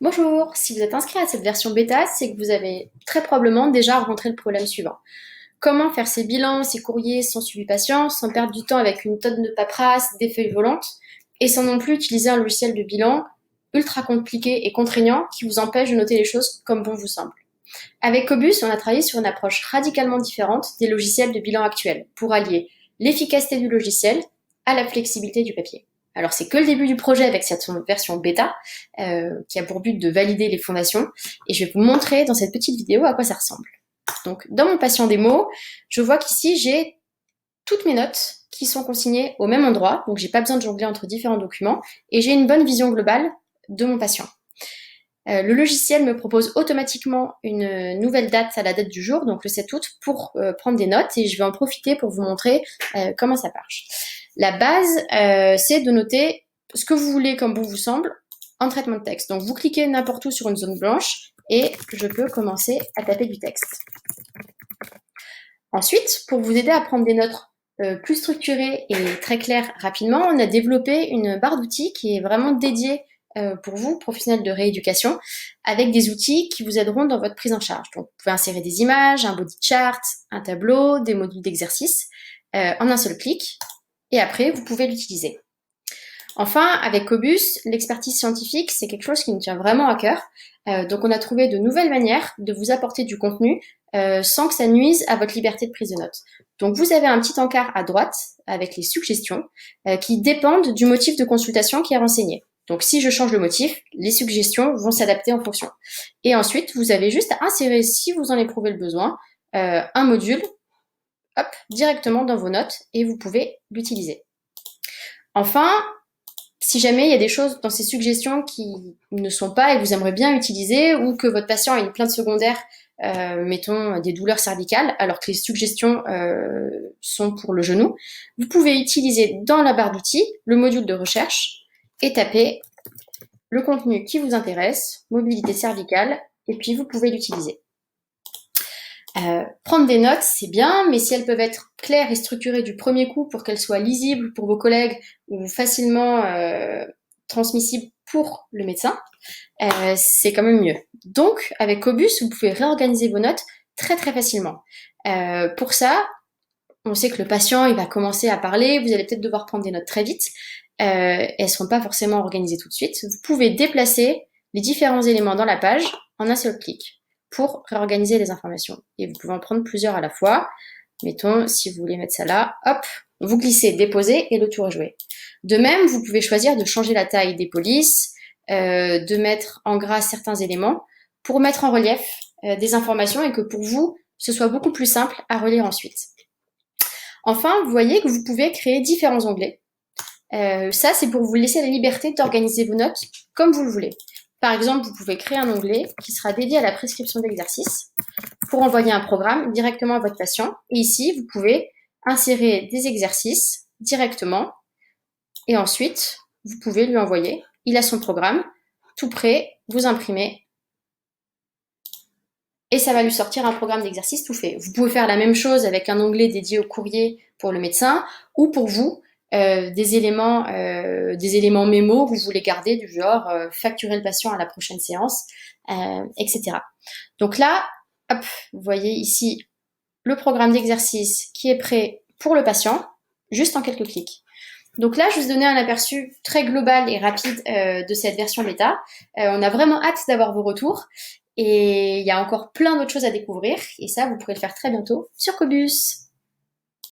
Bonjour, si vous êtes inscrit à cette version bêta, c'est que vous avez très probablement déjà rencontré le problème suivant. Comment faire ses bilans, ses courriers sans suivi patient, sans perdre du temps avec une tonne de paperasse, des feuilles volantes, et sans non plus utiliser un logiciel de bilan ultra compliqué et contraignant qui vous empêche de noter les choses comme bon vous semble. Avec Cobus, on a travaillé sur une approche radicalement différente des logiciels de bilan actuels pour allier l'efficacité du logiciel à la flexibilité du papier. Alors c'est que le début du projet avec cette version bêta qui a pour but de valider les fondations et je vais vous montrer dans cette petite vidéo à quoi ça ressemble. Donc dans mon patient démo, je vois qu'ici j'ai toutes mes notes qui sont consignées au même endroit, donc j'ai pas besoin de jongler entre différents documents et j'ai une bonne vision globale de mon patient. Le logiciel me propose automatiquement une nouvelle date à la date du jour, donc le 7 août, pour prendre des notes et je vais en profiter pour vous montrer comment ça marche. La base, c'est de noter ce que vous voulez comme bon vous semble en traitement de texte. Donc vous cliquez n'importe où sur une zone blanche et je peux commencer à taper du texte. Ensuite, pour vous aider à prendre des notes plus structurées et très claires rapidement, on a développé une barre d'outils qui est vraiment dédiée pour vous, professionnels de rééducation, avec des outils qui vous aideront dans votre prise en charge. Donc, vous pouvez insérer des images, un body chart, un tableau, des modules d'exercice en un seul clic, et après, vous pouvez l'utiliser. Enfin, avec Cobus, l'expertise scientifique, c'est quelque chose qui nous tient vraiment à cœur. Donc, on a trouvé de nouvelles manières de vous apporter du contenu sans que ça nuise à votre liberté de prise de notes. Donc, vous avez un petit encart à droite avec les suggestions qui dépendent du motif de consultation qui est renseigné. Donc, si je change le motif, les suggestions vont s'adapter en fonction. Et ensuite, vous avez juste à insérer, si vous en éprouvez le besoin, un module, hop, directement dans vos notes et vous pouvez l'utiliser. Enfin, si jamais il y a des choses dans ces suggestions qui ne sont pas et que vous aimeriez bien utiliser ou que votre patient a une plainte secondaire, mettons des douleurs cervicales, alors que les suggestions sont pour le genou, vous pouvez utiliser dans la barre d'outils le module de recherche et taper le contenu qui vous intéresse, mobilité cervicale, et puis vous pouvez l'utiliser. Prendre des notes, c'est bien, mais si elles peuvent être claires et structurées du premier coup pour qu'elles soient lisibles pour vos collègues ou facilement transmissibles pour le médecin, c'est quand même mieux. Donc, avec Cobus, vous pouvez réorganiser vos notes très très facilement. Pour ça, on sait que le patient, il va commencer à parler, vous allez peut-être devoir prendre des notes très vite, elles ne seront pas forcément organisées tout de suite. Vous pouvez déplacer les différents éléments dans la page en un seul clic pour réorganiser les informations. Et vous pouvez en prendre plusieurs à la fois. Mettons, si vous voulez mettre ça là, hop, vous glissez, déposez et le tour est joué. De même, vous pouvez choisir de changer la taille des polices, de mettre en gras certains éléments pour mettre en relief des informations et que pour vous, ce soit beaucoup plus simple à relire ensuite. Enfin, vous voyez que vous pouvez créer différents onglets. Ça, c'est pour vous laisser la liberté d'organiser vos notes comme vous le voulez. Par exemple, vous pouvez créer un onglet qui sera dédié à la prescription d'exercices pour envoyer un programme directement à votre patient. Et ici, vous pouvez insérer des exercices directement et ensuite, vous pouvez lui envoyer. Il a son programme, tout prêt, vous imprimez et ça va lui sortir un programme d'exercice tout fait. Vous pouvez faire la même chose avec un onglet dédié au courrier pour le médecin ou pour vous, des éléments mémo que vous voulez garder du genre facturer le patient à la prochaine séance, etc. Donc là, hop, vous voyez ici le programme d'exercice qui est prêt pour le patient, juste en quelques clics. Donc là, je vous ai donné un aperçu très global et rapide de cette version bêta. On a vraiment hâte d'avoir vos retours. Et il y a encore plein d'autres choses à découvrir. Et ça, vous pourrez le faire très bientôt sur Cobus.